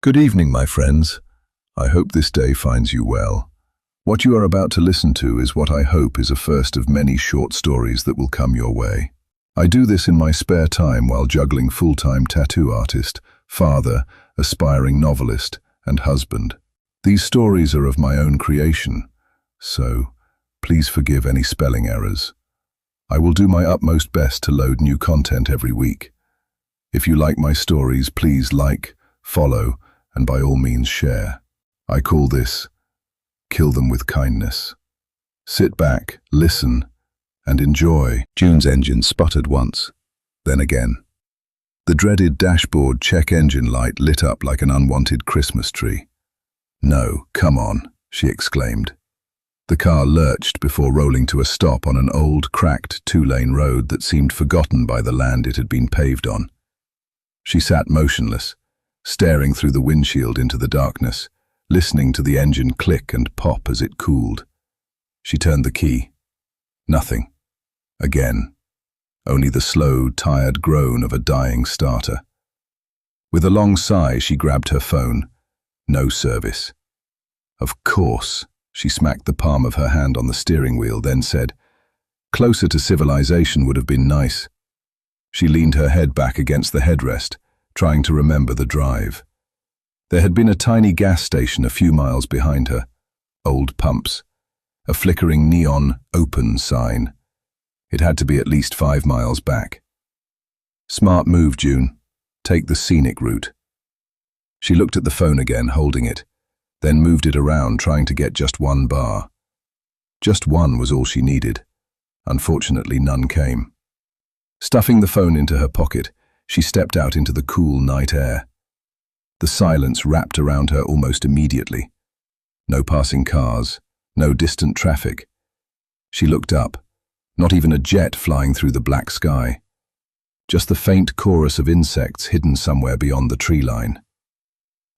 Good evening, my friends. I hope this day finds you well. What you are about to listen to is what I hope is a first of many short stories that will come your way. I do this in my spare time while juggling full-time tattoo artist, father, aspiring novelist, and husband. These stories are of my own creation, so please forgive any spelling errors. I will do my utmost best to load new content every week. If you like my stories, please like, follow, and by all means share. I call this Kill Them With Kindness. Sit back, listen, and enjoy. June's engine sputtered once, then again. The dreaded dashboard check engine light lit up like an unwanted Christmas tree. "No, come on," she exclaimed. The car lurched before rolling to a stop on an old, cracked two-lane road that seemed forgotten by the land it had been paved on. She sat motionless, staring through the windshield into the darkness, listening to the engine click and pop as it cooled. She turned the key. Nothing. Again. Only the slow, tired groan of a dying starter. With a long sigh, she grabbed her phone. No service. Of course. She smacked the palm of her hand on the steering wheel, then said, "Closer to civilization would have been nice." She leaned her head back against the headrest, trying to remember the drive. There had been a tiny gas station a few miles behind her. Old pumps. A flickering neon "open" sign. It had to be at least 5 miles back. Smart move, June. Take the scenic route. She looked at the phone again, holding it, then moved it around, trying to get just one bar. Just one was all she needed. Unfortunately, none came. Stuffing the phone into her pocket, she stepped out into the cool night air. The silence wrapped around her almost immediately. No passing cars, no distant traffic. She looked up. Not even a jet flying through the black sky. Just the faint chorus of insects hidden somewhere beyond the tree line.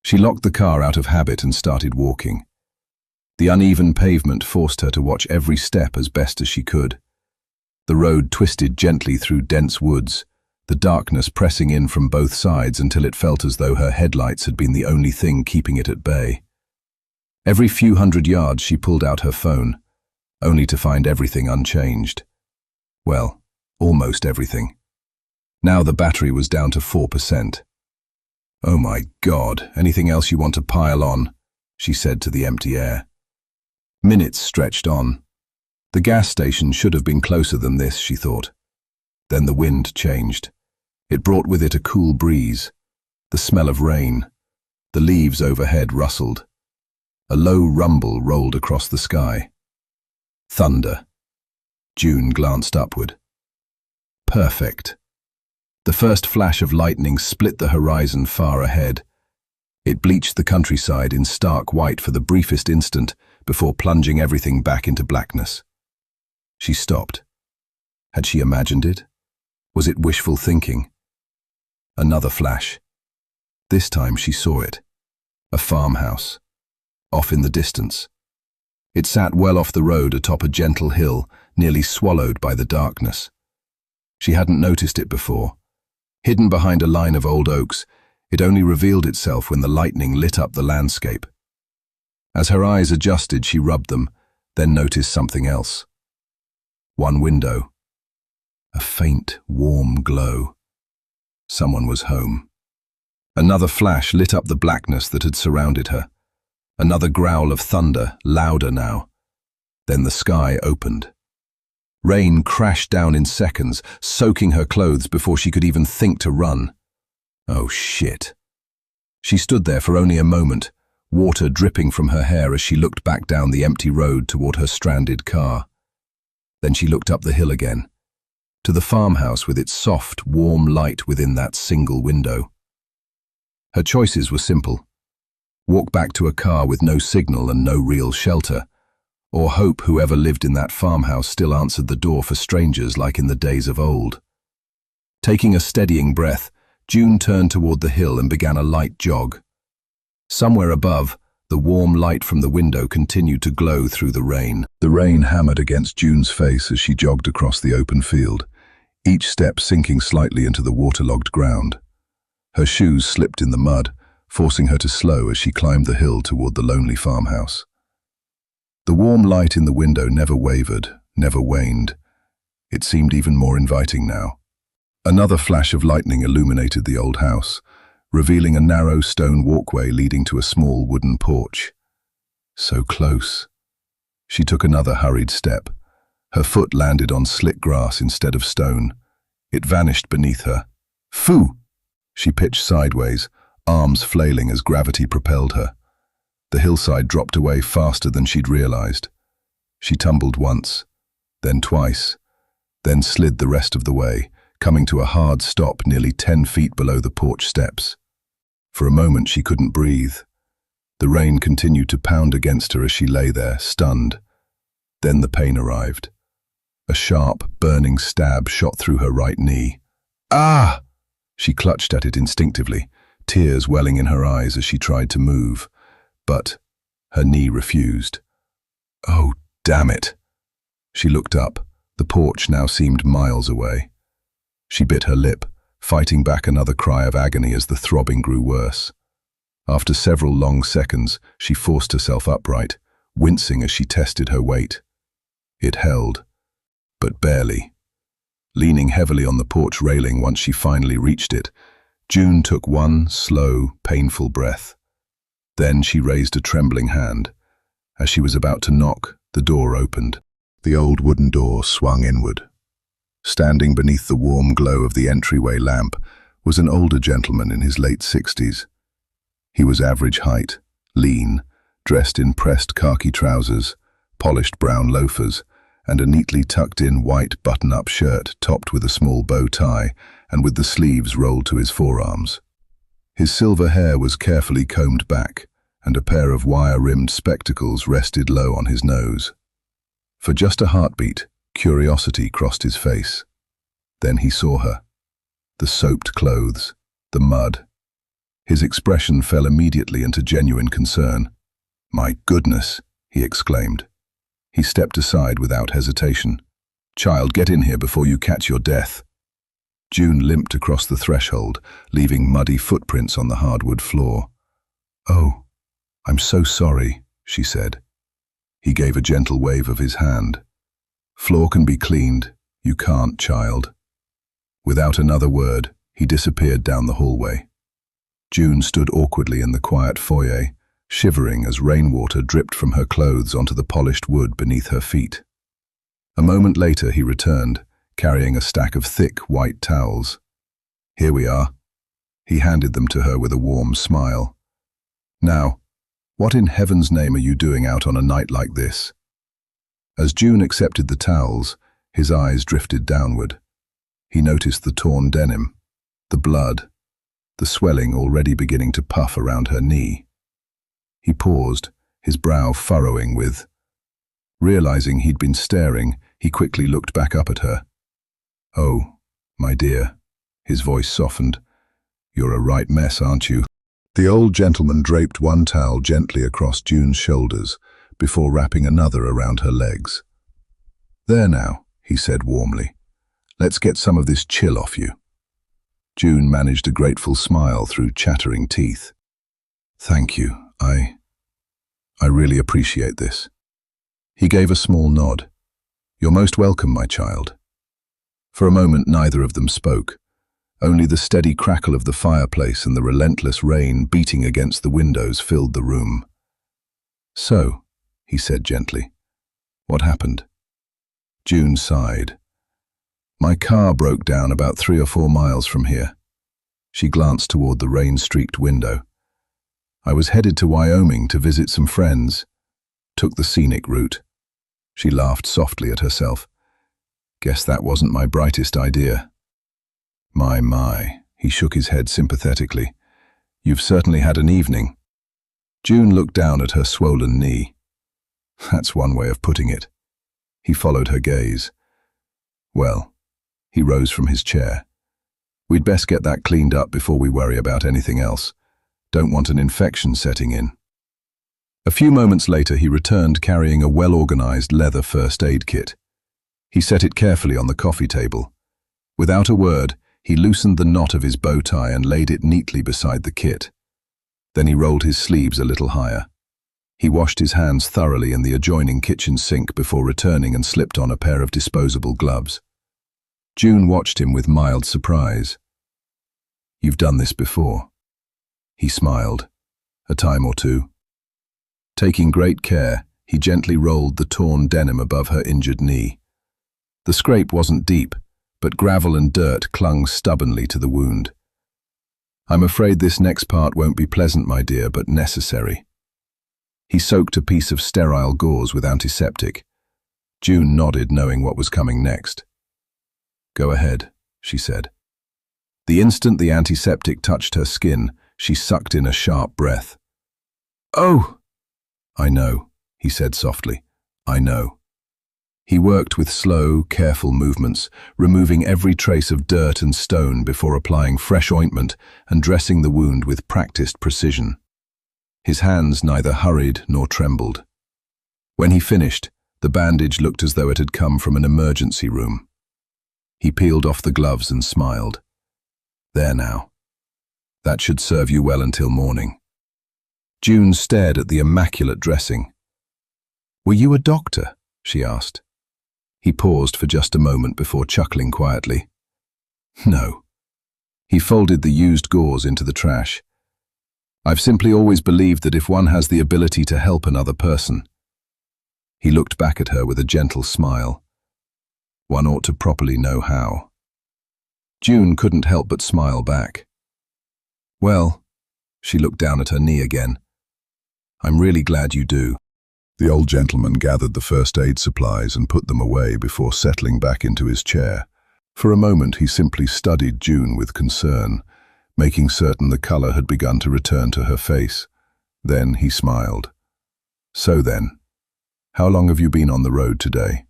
She locked the car out of habit and started walking. The uneven pavement forced her to watch every step as best as she could. The road twisted gently through dense woods, the darkness pressing in from both sides until it felt as though her headlights had been the only thing keeping it at bay. Every few hundred yards she pulled out her phone, only to find everything unchanged. Well, almost everything. Now the battery was down to 4%. "Oh my God, anything else you want to pile on?" she said to the empty air. Minutes stretched on. The gas station should have been closer than this, she thought. Then the wind changed. It brought with it a cool breeze, the smell of rain. The leaves overhead rustled. A low rumble rolled across the sky. Thunder. June glanced upward. Perfect. The first flash of lightning split the horizon far ahead. It bleached the countryside in stark white for the briefest instant before plunging everything back into blackness. She stopped. Had she imagined it? Was it wishful thinking? Another flash. This time she saw it. A farmhouse. Off in the distance. It sat well off the road atop a gentle hill, nearly swallowed by the darkness. She hadn't noticed it before. Hidden behind a line of old oaks, it only revealed itself when the lightning lit up the landscape. As her eyes adjusted, she rubbed them, then noticed something else. One window. A faint, warm glow. Someone was home. Another flash lit up the blackness that had surrounded her. Another growl of thunder, louder now. Then the sky opened. Rain crashed down in seconds, soaking her clothes before she could even think to run. Oh shit. She stood there for only a moment, water dripping from her hair as she looked back down the empty road toward her stranded car. Then she looked up the hill again, to the farmhouse with its soft, warm light within that single window. Her choices were simple. Walk back to a car with no signal and no real shelter, or hope whoever lived in that farmhouse still answered the door for strangers like in the days of old. Taking a steadying breath, June turned toward the hill and began a light jog. Somewhere above, the warm light from the window continued to glow through the rain. The rain hammered against June's face as she jogged across the open field, each step sinking slightly into the waterlogged ground. Her shoes slipped in the mud, forcing her to slow as she climbed the hill toward the lonely farmhouse. The warm light in the window never wavered, never waned. It seemed even more inviting now. Another flash of lightning illuminated the old house, revealing a narrow stone walkway leading to a small wooden porch. So close. She took another hurried step. Her foot landed on slick grass instead of stone. It vanished beneath her. Phew! She pitched sideways, arms flailing as gravity propelled her. The hillside dropped away faster than she'd realized. She tumbled once, then twice, then slid the rest of the way, coming to a hard stop nearly 10 feet below the porch steps. For a moment she couldn't breathe. The rain continued to pound against her as she lay there, stunned. Then the pain arrived. A sharp, burning stab shot through her right knee. Ah! She clutched at it instinctively, tears welling in her eyes as she tried to move. But her knee refused. Oh, damn it! She looked up. The porch now seemed miles away. She bit her lip, fighting back another cry of agony as the throbbing grew worse. After several long seconds, she forced herself upright, wincing as she tested her weight. It held, but barely. Leaning heavily on the porch railing once she finally reached it, June took one slow, painful breath. Then she raised a trembling hand. As she was about to knock, the door opened. The old wooden door swung inward. Standing beneath the warm glow of the entryway lamp was an older gentleman in his late 60s. He was average height, lean, dressed in pressed khaki trousers, polished brown loafers, and a neatly tucked-in white button-up shirt topped with a small bow tie and with the sleeves rolled to his forearms. His silver hair was carefully combed back, and a pair of wire-rimmed spectacles rested low on his nose. For just a heartbeat, curiosity crossed his face. Then he saw her. The soaped clothes, the mud. His expression fell immediately into genuine concern. "My goodness," he exclaimed. He stepped aside without hesitation. "Child, get in here before you catch your death." June limped across the threshold, leaving muddy footprints on the hardwood floor. "Oh, I'm so sorry," she said. He gave a gentle wave of his hand. "Floor can be cleaned. You can't, child." Without another word, he disappeared down the hallway. June stood awkwardly in the quiet foyer, shivering as rainwater dripped from her clothes onto the polished wood beneath her feet. A moment later he returned, carrying a stack of thick white towels. "Here we are." He handed them to her with a warm smile. "Now, what in heaven's name are you doing out on a night like this?" As June accepted the towels, his eyes drifted downward. He noticed the torn denim, the blood, the swelling already beginning to puff around her knee. He paused, his brow furrowing with. Realizing he'd been staring, he quickly looked back up at her. "Oh, my dear," his voice softened. "You're a right mess, aren't you?" The old gentleman draped one towel gently across June's shoulders before wrapping another around her legs. "There now," he said warmly. "Let's get some of this chill off you." June managed a grateful smile through chattering teeth. "Thank you. I really appreciate this." He gave a small nod. "You're most welcome, my child." For a moment neither of them spoke. Only the steady crackle of the fireplace and the relentless rain beating against the windows filled the room. "So," he said gently, "what happened?" June sighed. "My car broke down about 3 or 4 miles from here." She glanced toward the rain-streaked window. "I was headed to Wyoming to visit some friends. Took the scenic route." She laughed softly at herself. "Guess that wasn't my brightest idea." My, he shook his head sympathetically. "You've certainly had an evening." June looked down at her swollen knee. "That's one way of putting it." He followed her gaze. "Well," he rose from his chair. "We'd best get that cleaned up before we worry about anything else. Don't want an infection setting in." A few moments later he returned carrying a well-organized leather first aid kit. He set it carefully on the coffee table. Without a word, he loosened the knot of his bow tie and laid it neatly beside the kit. Then he rolled his sleeves a little higher. He washed his hands thoroughly in the adjoining kitchen sink before returning and slipped on a pair of disposable gloves. June watched him with mild surprise. "You've done this before." He smiled. "A time or two." Taking great care, he gently rolled the torn denim above her injured knee. The scrape wasn't deep, but gravel and dirt clung stubbornly to the wound. "I'm afraid this next part won't be pleasant, my dear, but necessary." He soaked a piece of sterile gauze with antiseptic. June nodded, knowing what was coming next. "Go ahead," she said. The instant the antiseptic touched her skin, she sucked in a sharp breath. "Oh!" "I know," he said softly. "I know." He worked with slow, careful movements, removing every trace of dirt and stone before applying fresh ointment and dressing the wound with practiced precision. His hands neither hurried nor trembled. When he finished, the bandage looked as though it had come from an emergency room. He peeled off the gloves and smiled. "There now. That should serve you well until morning." June stared at the immaculate dressing. "Were you a doctor?" she asked. He paused for just a moment before chuckling quietly. "No." He folded the used gauze into the trash. "I've simply always believed that if one has the ability to help another person." He looked back at her with a gentle smile. "One ought to properly know how." June couldn't help but smile back. "Well," she looked down at her knee again, "I'm really glad you do." The old gentleman gathered the first aid supplies and put them away before settling back into his chair. For a moment he simply studied June with concern, making certain the color had begun to return to her face. Then he smiled. "So then, how long have you been on the road today?"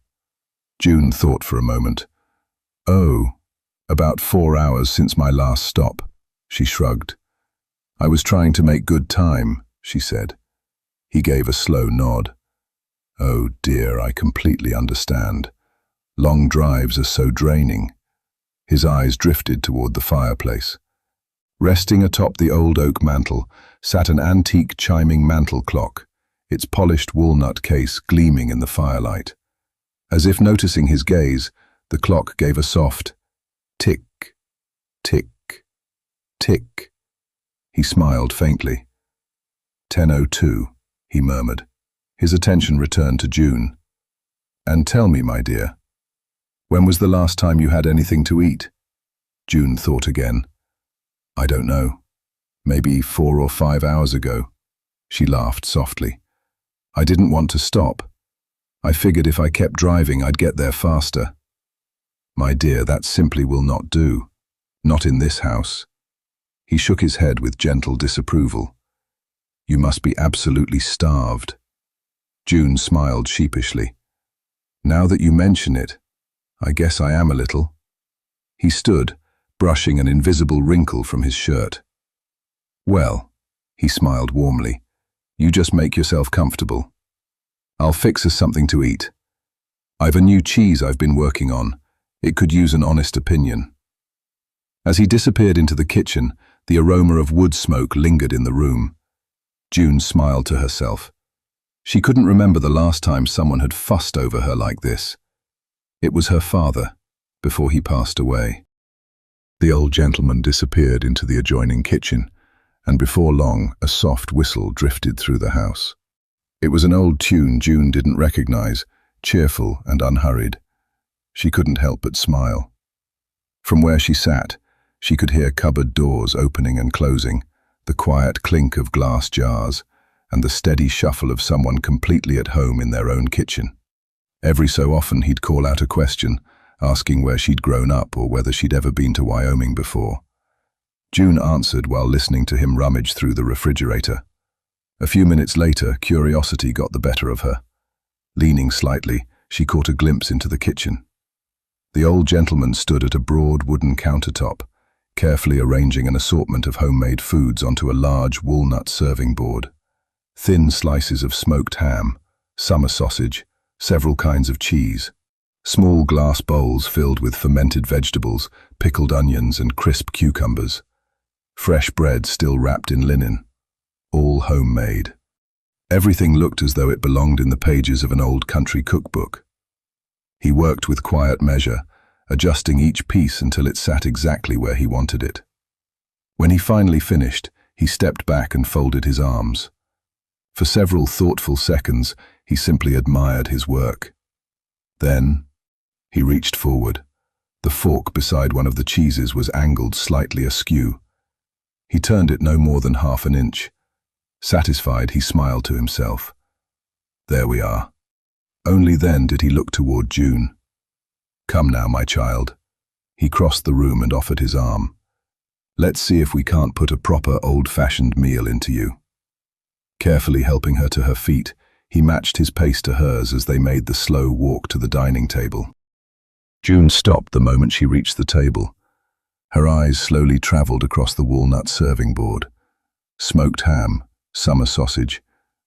June thought for a moment. "Oh, about 4 hours since my last stop," she shrugged. "I was trying to make good time," she said. He gave a slow nod. "Oh dear, I completely understand. Long drives are so draining." His eyes drifted toward the fireplace. Resting atop the old oak mantel sat an antique chiming mantel clock, its polished walnut case gleaming in the firelight. As if noticing his gaze, the clock gave a soft tick, tick, tick. He smiled faintly. 10:02, he murmured. His attention returned to June. "And tell me, my dear, when was the last time you had anything to eat?" June thought again. "I don't know. Maybe 4 or 5 hours ago." She laughed softly. "I didn't want to stop. I figured if I kept driving, I'd get there faster." "My dear, that simply will not do. Not in this house." He shook his head with gentle disapproval. "You must be absolutely starved." June smiled sheepishly. "Now that you mention it, I guess I am a little." He stood, brushing an invisible wrinkle from his shirt. "Well," he smiled warmly, "you just make yourself comfortable. I'll fix us something to eat. I've a new cheese I've been working on. It could use an honest opinion." As he disappeared into the kitchen, the aroma of wood smoke lingered in the room. June smiled to herself. She couldn't remember the last time someone had fussed over her like this. It was her father, before he passed away. The old gentleman disappeared into the adjoining kitchen, and before long a soft whistle drifted through the house. It was an old tune June didn't recognize, cheerful and unhurried. She couldn't help but smile. From where she sat, she could hear cupboard doors opening and closing, the quiet clink of glass jars, and the steady shuffle of someone completely at home in their own kitchen. Every so often he'd call out a question, asking where she'd grown up or whether she'd ever been to Wyoming before. June answered while listening to him rummage through the refrigerator. A few minutes later, curiosity got the better of her. Leaning slightly, she caught a glimpse into the kitchen. The old gentleman stood at a broad wooden countertop, carefully arranging an assortment of homemade foods onto a large walnut serving board. Thin slices of smoked ham, summer sausage, several kinds of cheese. Small glass bowls filled with fermented vegetables, pickled onions and crisp cucumbers. Fresh bread still wrapped in linen. all homemade. Everything looked as though it belonged in the pages of an old country cookbook. He worked with quiet measure, adjusting each piece until it sat exactly where he wanted it. When he finally finished, he stepped back and folded his arms. For several thoughtful seconds, he simply admired his work. Then, he reached forward. The fork beside one of the cheeses was angled slightly askew. He turned it no more than half an inch. Satisfied, he smiled to himself. There we are. Only then did he look toward June. Come now, my child. He crossed the room and offered his arm. Let's see if we can't put a proper old-fashioned meal into you. Carefully helping her to her feet, he matched his pace to hers as they made the slow walk to the dining table. June stopped the moment she reached the table. Her eyes slowly traveled across the walnut serving board. Smoked ham, summer sausage,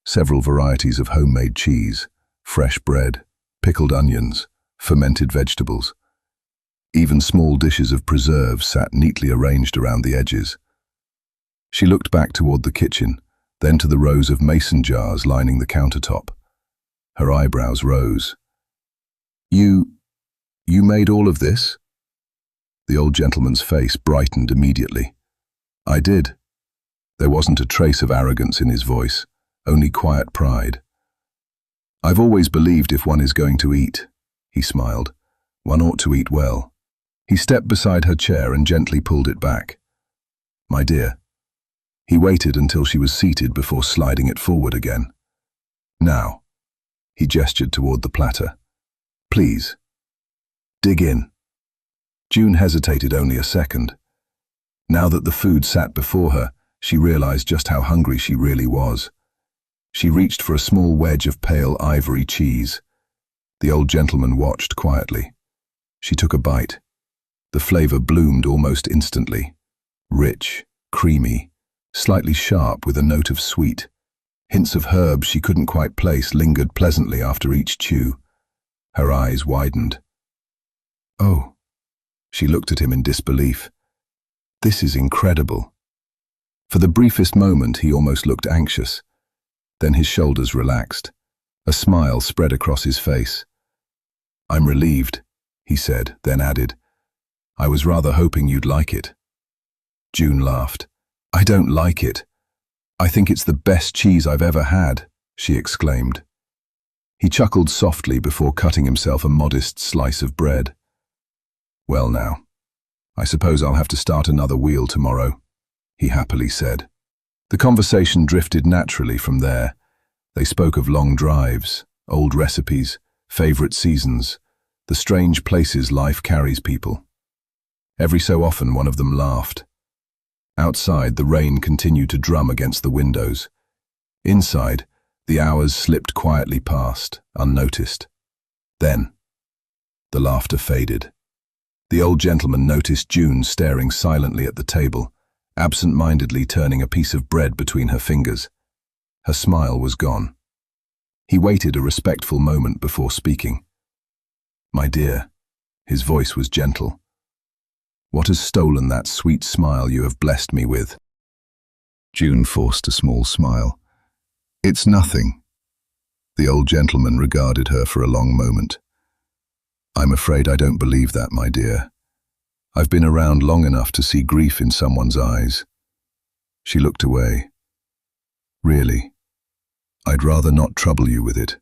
several varieties of homemade cheese, fresh bread, pickled onions, fermented vegetables. Even small dishes of preserves sat neatly arranged around the edges. She looked back toward the kitchen, then to the rows of mason jars lining the countertop. Her eyebrows rose. You made all of this?" The old gentleman's face brightened immediately. "I did." There wasn't a trace of arrogance in his voice, only quiet pride. "I've always believed if one is going to eat," he smiled, "one ought to eat well." He stepped beside her chair and gently pulled it back. "My dear." He waited until she was seated before sliding it forward again. "Now." He gestured toward the platter. "Please. Dig in." June hesitated only a second. Now that the food sat before her, she realized just how hungry she really was. She reached for a small wedge of pale ivory cheese. The old gentleman watched quietly. She took a bite. The flavor bloomed almost instantly. Rich, creamy, slightly sharp with a note of sweet. Hints of herbs she couldn't quite place lingered pleasantly after each chew. Her eyes widened. "Oh." She looked at him in disbelief. "This is incredible." For the briefest moment, he almost looked anxious. Then his shoulders relaxed. A smile spread across his face. "I'm relieved," he said, then added, "I was rather hoping you'd like it." June laughed. "I don't like it. I think it's the best cheese I've ever had," she exclaimed. He chuckled softly before cutting himself a modest slice of bread. "Well now, I suppose I'll have to start another wheel tomorrow," he happily said. The conversation drifted naturally from there. They spoke of long drives, old recipes, favorite seasons, the strange places life carries people. Every so often one of them laughed. Outside, the rain continued to drum against the windows. Inside, the hours slipped quietly past, unnoticed. Then, the laughter faded. The old gentleman noticed June staring silently at the table, absent-mindedly turning a piece of bread between her fingers. Her smile was gone. He waited a respectful moment before speaking. "My dear," his voice was gentle, "what has stolen that sweet smile you have blessed me with?" June forced a small smile. "It's nothing." The old gentleman regarded her for a long moment. "I'm afraid I don't believe that, my dear. I've been around long enough to see grief in someone's eyes." She looked away. "Really, I'd rather not trouble you with it."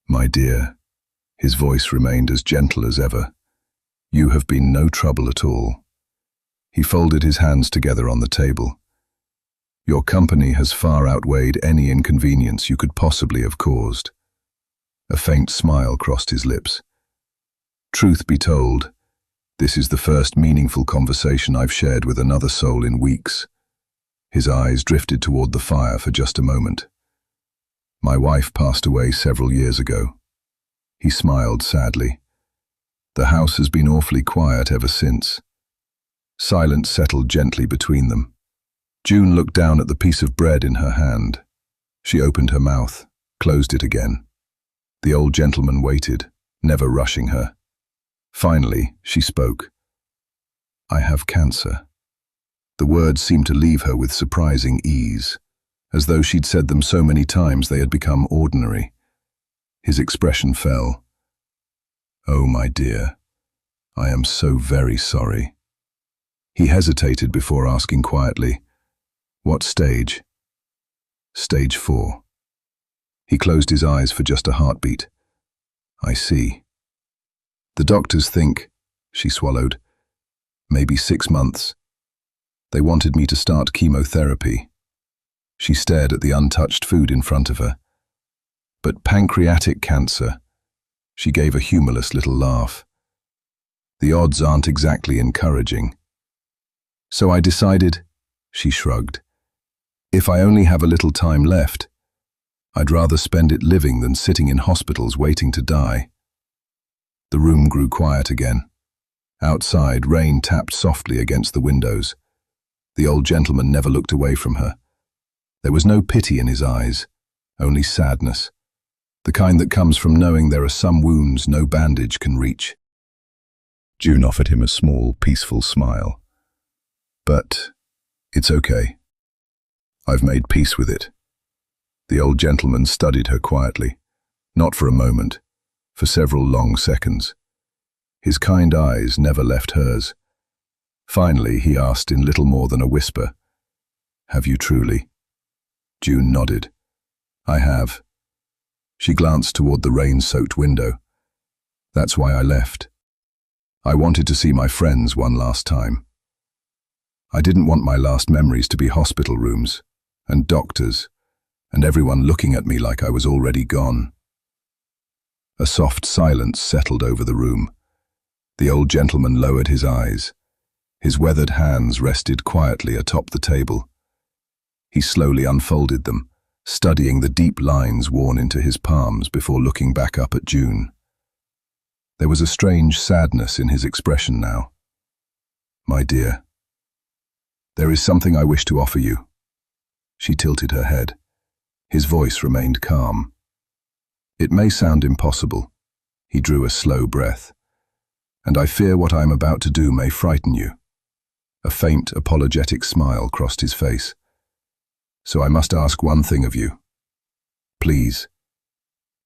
"My dear," his voice remained as gentle as ever, "you have been no trouble at all." He folded his hands together on the table. "Your company has far outweighed any inconvenience you could possibly have caused." A faint smile crossed his lips. "Truth be told, this is the first meaningful conversation I've shared with another soul in weeks." His eyes drifted toward the fire for just a moment. "My wife passed away several years ago." He smiled sadly. "The house has been awfully quiet ever since." Silence settled gently between them. June looked down at the piece of bread in her hand. She opened her mouth, closed it again. The old gentleman waited, never rushing her. Finally, she spoke. "I have cancer." The words seemed to leave her with surprising ease, as though she'd said them so many times they had become ordinary. His expression fell. "Oh, my dear, I am so very sorry." He hesitated before asking quietly, "What stage?" "Stage 4. He closed his eyes for just a heartbeat. "I see. The doctors think," she swallowed, "maybe 6 months. They wanted me to start chemotherapy." She stared at the untouched food in front of her. "But pancreatic cancer," she gave a humorless little laugh. "The odds aren't exactly encouraging." "So I decided," she shrugged, "if I only have a little time left, I'd rather spend it living than sitting in hospitals waiting to die." The room grew quiet again. Outside, rain tapped softly against the windows. The old gentleman never looked away from her. There was no pity in his eyes, only sadness, the kind that comes from knowing there are some wounds no bandage can reach. June offered him a small, peaceful smile. "But it's okay. I've made peace with it." The old gentleman studied her quietly, not for a moment, for several long seconds. His kind eyes never left hers. Finally, he asked in little more than a whisper, "Have you truly?" June nodded. "I have." She glanced toward the rain-soaked window. "That's why I left. I wanted to see my friends one last time. I didn't want my last memories to be hospital rooms, and doctors, and everyone looking at me like I was already gone." A soft silence settled over the room. The old gentleman lowered his eyes. His weathered hands rested quietly atop the table. He slowly unfolded them, studying the deep lines worn into his palms before looking back up at June. There was a strange sadness in his expression now. "My dear, there is something I wish to offer you." She tilted her head. His voice remained calm. "It may sound impossible." He drew a slow breath. "And I fear what I am about to do may frighten you." A faint, apologetic smile crossed his face. "So I must ask one thing of you. Please,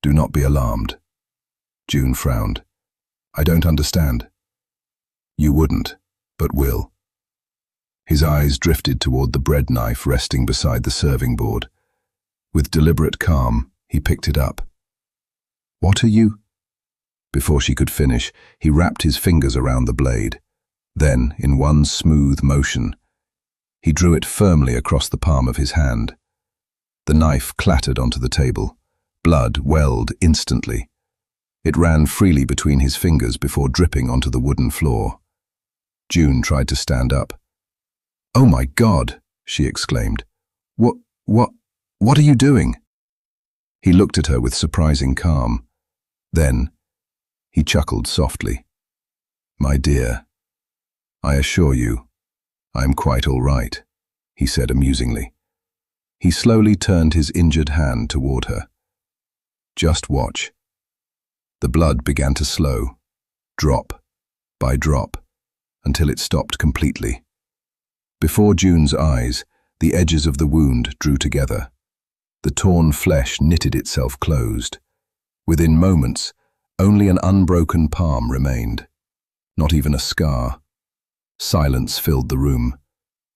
do not be alarmed." June frowned. "I don't understand." "You wouldn't, but will." His eyes drifted toward the bread knife resting beside the serving board. With deliberate calm, he picked it up. "What are you?" Before she could finish, he wrapped his fingers around the blade. Then, in one smooth motion, he drew it firmly across the palm of his hand. The knife clattered onto the table. Blood welled instantly. It ran freely between his fingers before dripping onto the wooden floor. June tried to stand up. "Oh my God!" she exclaimed. What are you doing?" He looked at her with surprising calm. Then, he chuckled softly. "My dear, I assure you, I am quite all right," he said amusingly. He slowly turned his injured hand toward her. "Just watch." The blood began to slow, drop by drop, until it stopped completely. Before June's eyes, the edges of the wound drew together. The torn flesh knitted itself closed. Within moments, only an unbroken palm remained. Not even a scar. Silence filled the room.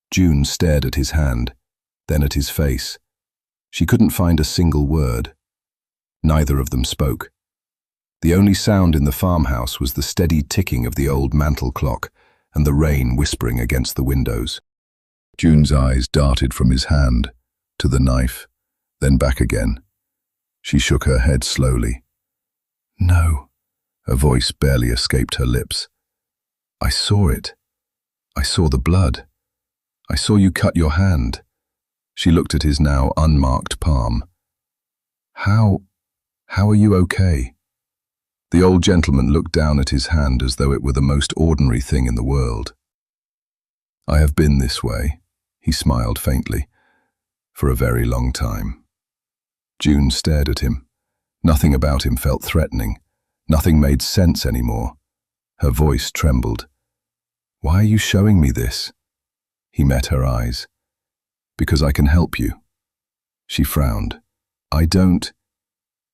June stared at his hand, then at his face. She couldn't find a single word. Neither of them spoke. The only sound in the farmhouse was the steady ticking of the old mantel clock and the rain whispering against the windows. June's eyes darted from his hand to the knife, then back again. She shook her head slowly. "No," a voice barely escaped her lips. "I saw it. I saw the blood. I saw you cut your hand." She looked at his now unmarked palm. How are you okay?" The old gentleman looked down at his hand as though it were the most ordinary thing in the world. "I have been this way," he smiled faintly, "for a very long time." June stared at him. Nothing about him felt threatening. Nothing made sense anymore. Her voice trembled. "Why are you showing me this?" He met her eyes. "Because I can help you." She frowned. I don't.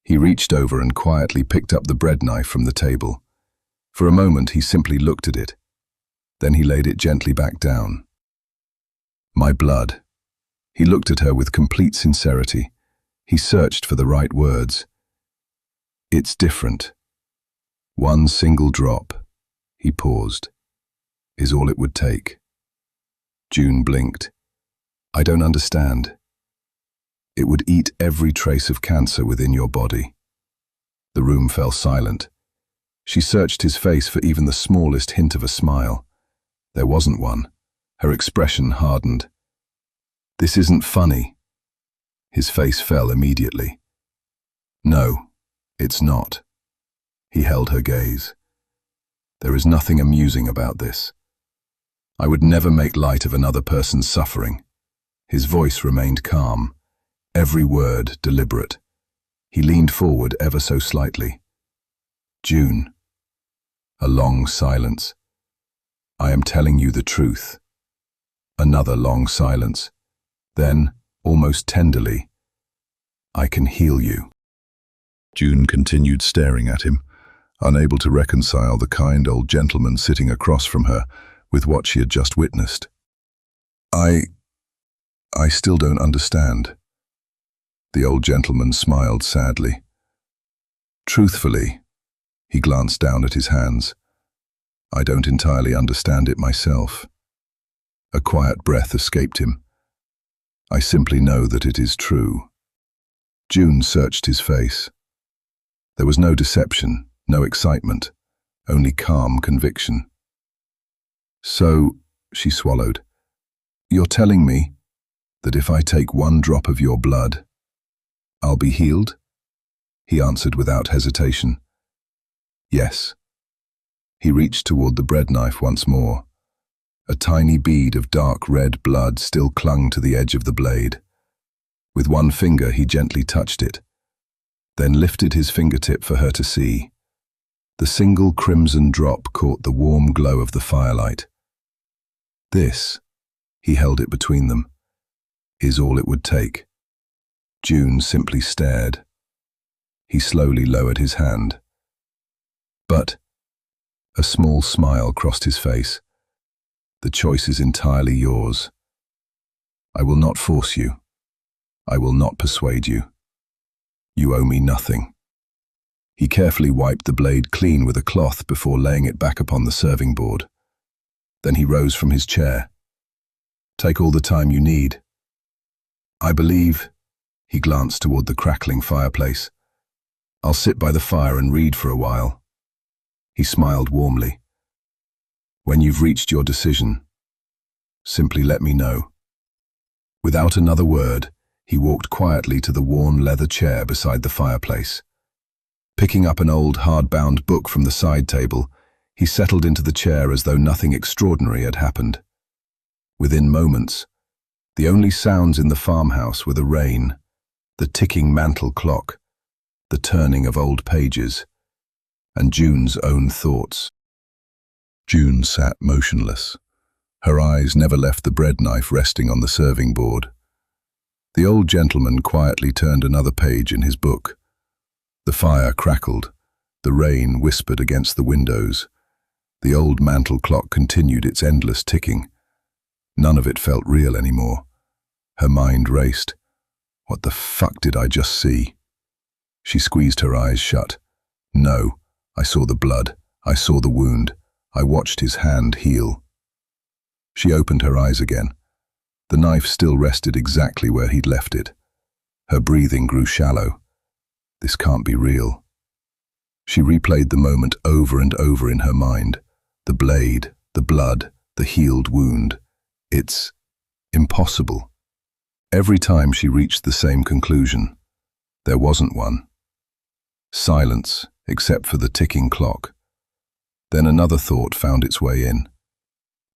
He reached over and quietly picked up the bread knife from the table. For a moment he simply looked at it. Then he laid it gently back down. My blood. He looked at her with complete sincerity. He searched for the right words. It's different. One single drop, he paused, is all it would take. June blinked. I don't understand. It would eat every trace of cancer within your body. The room fell silent. She searched his face for even the smallest hint of a smile. There wasn't one. Her expression hardened. This isn't funny. His face fell immediately. No, it's not. He held her gaze. There is nothing amusing about this. I would never make light of another person's suffering. His voice remained calm, every word deliberate. He leaned forward ever so slightly. June. A long silence. I am telling you the truth. Another long silence. Then, almost tenderly, I can heal you. June continued staring at him, unable to reconcile the kind old gentleman sitting across from her with what she had just witnessed. I still don't understand. The old gentleman smiled sadly. Truthfully, he glanced down at his hands. I don't entirely understand it myself. A quiet breath escaped him. I simply know that it is true. June searched his face. There was no deception, no excitement, only calm conviction. So, she swallowed, you're telling me that if I take one drop of your blood, I'll be healed? He answered without hesitation. Yes. He reached toward the bread knife once more. A tiny bead of dark red blood still clung to the edge of the blade. With one finger he gently touched it, then lifted his fingertip for her to see. The single crimson drop caught the warm glow of the firelight. This, he held it between them, is all it would take. June simply stared. He slowly lowered his hand. But a small smile crossed his face. The choice is entirely yours. I will not force you. I will not persuade you. You owe me nothing. He carefully wiped the blade clean with a cloth before laying it back upon the serving board. Then he rose from his chair. Take all the time you need. I believe, he glanced toward the crackling fireplace. I'll sit by the fire and read for a while. He smiled warmly. When you've reached your decision, simply let me know. Without another word, he walked quietly to the worn leather chair beside the fireplace. Picking up an old hardbound book from the side table, he settled into the chair as though nothing extraordinary had happened. Within moments, the only sounds in the farmhouse were the rain, the ticking mantel clock, the turning of old pages, and June's own thoughts. June sat motionless. Her eyes never left the bread knife resting on the serving board. The old gentleman quietly turned another page in his book. The fire crackled. The rain whispered against the windows. The old mantel clock continued its endless ticking. None of it felt real anymore. Her mind raced. What the fuck did I just see? She squeezed her eyes shut. No, I saw the blood. I saw the wound. I watched his hand heal. She opened her eyes again. The knife still rested exactly where he'd left it. Her breathing grew shallow. This can't be real. She replayed the moment over and over in her mind. The blade, the blood, the healed wound. It's impossible. Every time she reached the same conclusion. There wasn't one. Silence, except for the ticking clock. Then another thought found its way in.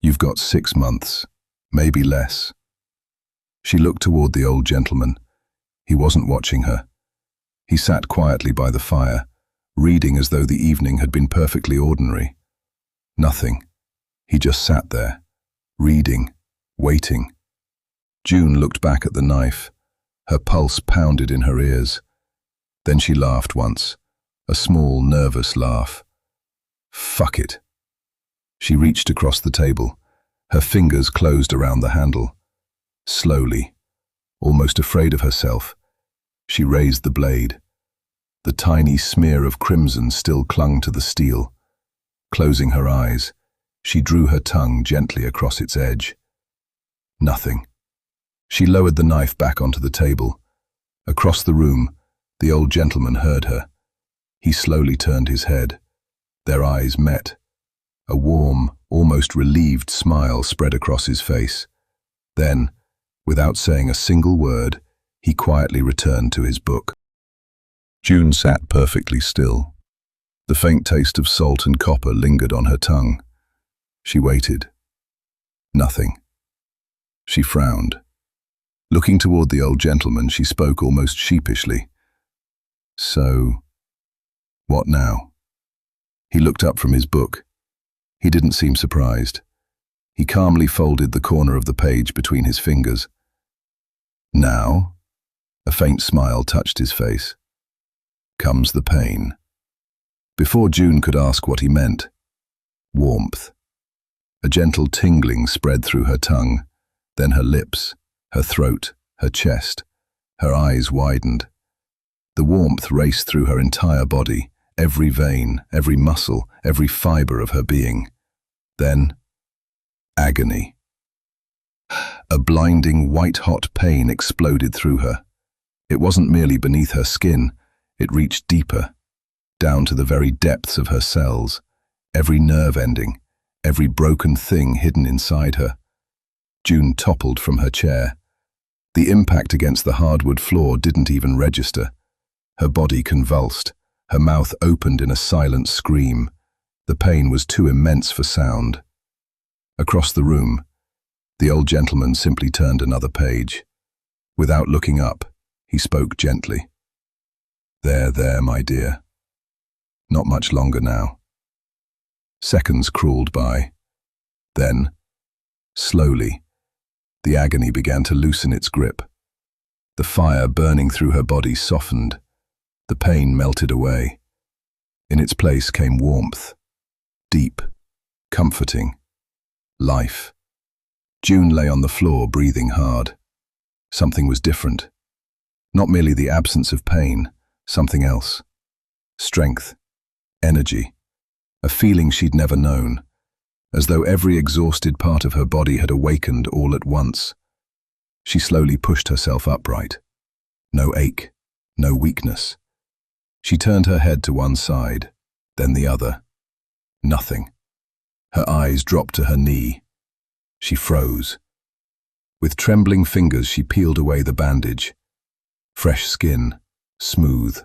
You've got 6 months, maybe less. She looked toward the old gentleman. He wasn't watching her. He sat quietly by the fire, reading as though the evening had been perfectly ordinary. Nothing. He just sat there, reading, waiting. June looked back at the knife. Her pulse pounded in her ears. Then she laughed once, a small, nervous laugh. Fuck it. She reached across the table. Her fingers closed around the handle. Slowly, almost afraid of herself, she raised the blade. The tiny smear of crimson still clung to the steel. Closing her eyes, she drew her tongue gently across its edge. Nothing. She lowered the knife back onto the table. Across the room, the old gentleman heard her. He slowly turned his head. Their eyes met. A warm, almost relieved smile spread across his face. Then, without saying a single word, he quietly returned to his book. June sat perfectly still. The faint taste of salt and copper lingered on her tongue. She waited. Nothing. She frowned. Looking toward the old gentleman, she spoke almost sheepishly. So, what now? He looked up from his book. He didn't seem surprised. He calmly folded the corner of the page between his fingers. Now, a faint smile touched his face, comes the pain. Before June could ask what he meant, warmth. A gentle tingling spread through her tongue, then her lips, her throat, her chest. Her eyes widened. The warmth raced through her entire body, every vein, every muscle, every fiber of her being. Then, agony. A blinding, white-hot pain exploded through her. It wasn't merely beneath her skin, it reached deeper, down to the very depths of her cells, every nerve ending, every broken thing hidden inside her. June toppled from her chair. The impact against the hardwood floor didn't even register. Her body convulsed, her mouth opened in a silent scream. The pain was too immense for sound. Across the room, the old gentleman simply turned another page. Without looking up, he spoke gently. There, my dear. Not much longer now. Seconds crawled by. Then, slowly, the agony began to loosen its grip. The fire burning through her body softened. The pain melted away. In its place came warmth. Deep, comforting. Life. June lay on the floor, breathing hard. Something was different. Not merely the absence of pain, something else. Strength. Energy. A feeling she'd never known. As though every exhausted part of her body had awakened all at once. She slowly pushed herself upright. No ache, no weakness. She turned her head to one side, then the other. Nothing. Her eyes dropped to her knee. She froze. With trembling fingers she peeled away the bandage. Fresh skin, smooth,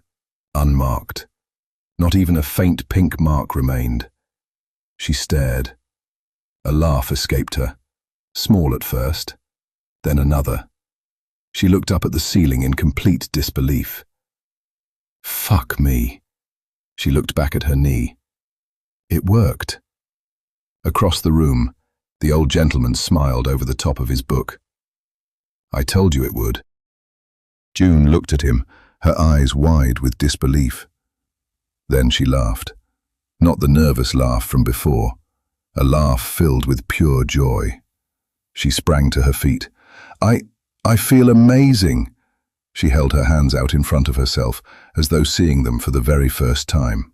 unmarked. Not even a faint pink mark remained. She stared. A laugh escaped her, small at first, then another. She looked up at the ceiling in complete disbelief. Fuck me. She looked back at her knee. It worked. Across the room, the old gentleman smiled over the top of his book. I told you it would. June looked at him, her eyes wide with disbelief. Then she laughed. Not the nervous laugh from before. A laugh filled with pure joy. She sprang to her feet. I feel amazing. She held her hands out in front of herself, as though seeing them for the very first time.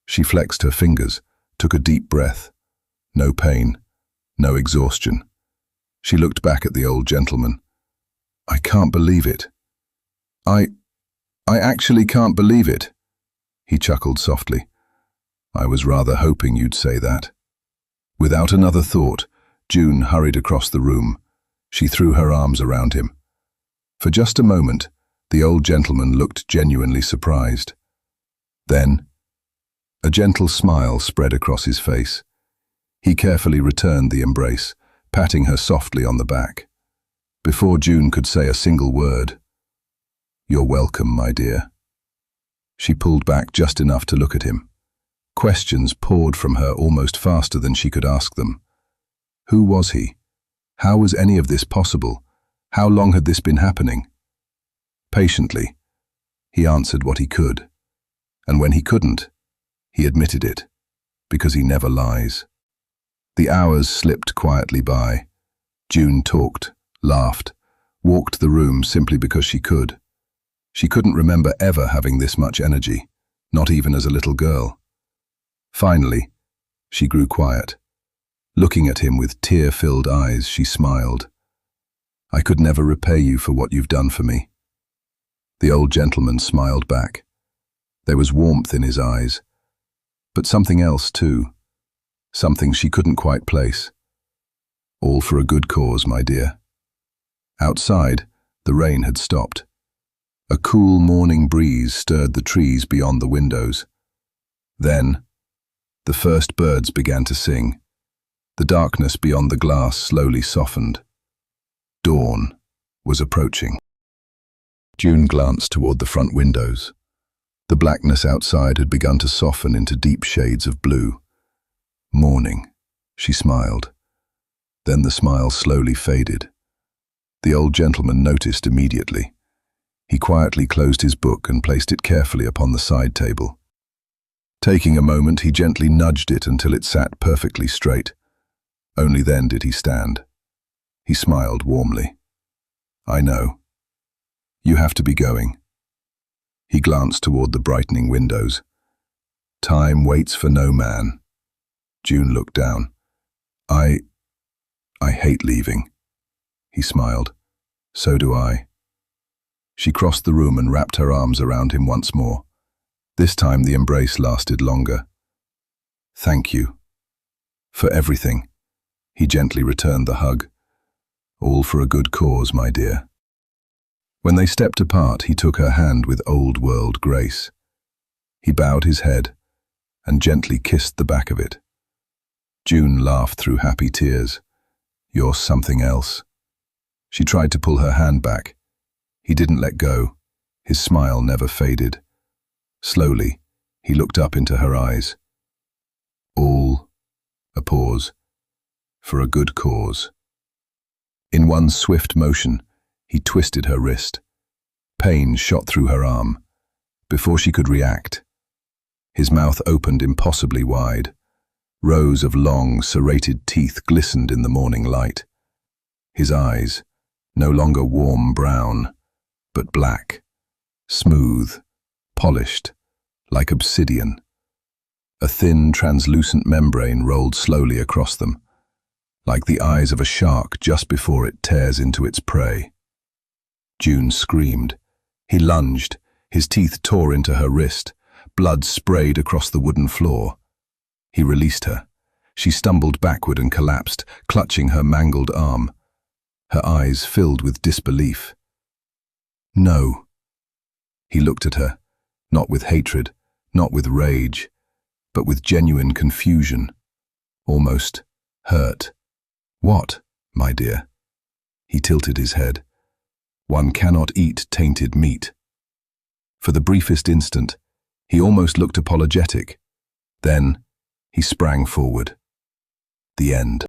She flexed her fingers, took a deep breath. No pain, no exhaustion. She looked back at the old gentleman. I can't believe it. I actually can't believe it. He chuckled softly. I was rather hoping you'd say that. Without another thought, June hurried across the room. She threw her arms around him. For just a moment, the old gentleman looked genuinely surprised. Then, a gentle smile spread across his face. He carefully returned the embrace, patting her softly on the back. Before June could say a single word, You're welcome, my dear. She pulled back just enough to look at him. Questions poured from her almost faster than she could ask them. Who was he? How was any of this possible? How long had this been happening? Patiently, he answered what he could, and when he couldn't, he admitted it, because he never lies. The hours slipped quietly by. June talked, laughed, walked the room simply because she could. She couldn't remember ever having this much energy, not even as a little girl. Finally, she grew quiet. Looking at him with tear-filled eyes, she smiled. "I could never repay you for what you've done for me." The old gentleman smiled back. There was warmth in his eyes, but something else too, something she couldn't quite place. "All for a good cause, my dear." Outside, the rain had stopped. A cool morning breeze stirred the trees beyond the windows. Then, the first birds began to sing. The darkness beyond the glass slowly softened. Dawn was approaching. June glanced toward the front windows. The blackness outside had begun to soften into deep shades of blue. "Morning," she smiled. Then the smile slowly faded. The old gentleman noticed immediately. He quietly closed his book and placed it carefully upon the side table. Taking a moment, he gently nudged it until it sat perfectly straight. Only then did he stand. He smiled warmly. "I know. You have to be going." He glanced toward the brightening windows. "Time waits for no man." June looked down. I hate leaving." He smiled. "So do I." She crossed the room and wrapped her arms around him once more. This time the embrace lasted longer. "Thank you. For everything." He gently returned the hug. "All for a good cause, my dear." When they stepped apart, he took her hand with old-world grace. He bowed his head and gently kissed the back of it. June laughed through happy tears. "You're something else." She tried to pull her hand back. He didn't let go. His smile never faded. Slowly, he looked up into her eyes. "All," a pause, "for a good cause." In one swift motion, he twisted her wrist. Pain shot through her arm. Before she could react, his mouth opened impossibly wide. Rows of long, serrated teeth glistened in the morning light. His eyes, no longer warm brown, but black, smooth, polished, like obsidian. A thin, translucent membrane rolled slowly across them, like the eyes of a shark just before it tears into its prey. June screamed. He lunged. His teeth tore into her wrist. Blood sprayed across the wooden floor. He released her. She stumbled backward and collapsed, clutching her mangled arm. Her eyes filled with disbelief. "No." He looked at her, not with hatred, not with rage, but with genuine confusion, almost hurt. "What, my dear?" He tilted his head. "One cannot eat tainted meat." For the briefest instant, he almost looked apologetic. Then, he sprang forward. The end.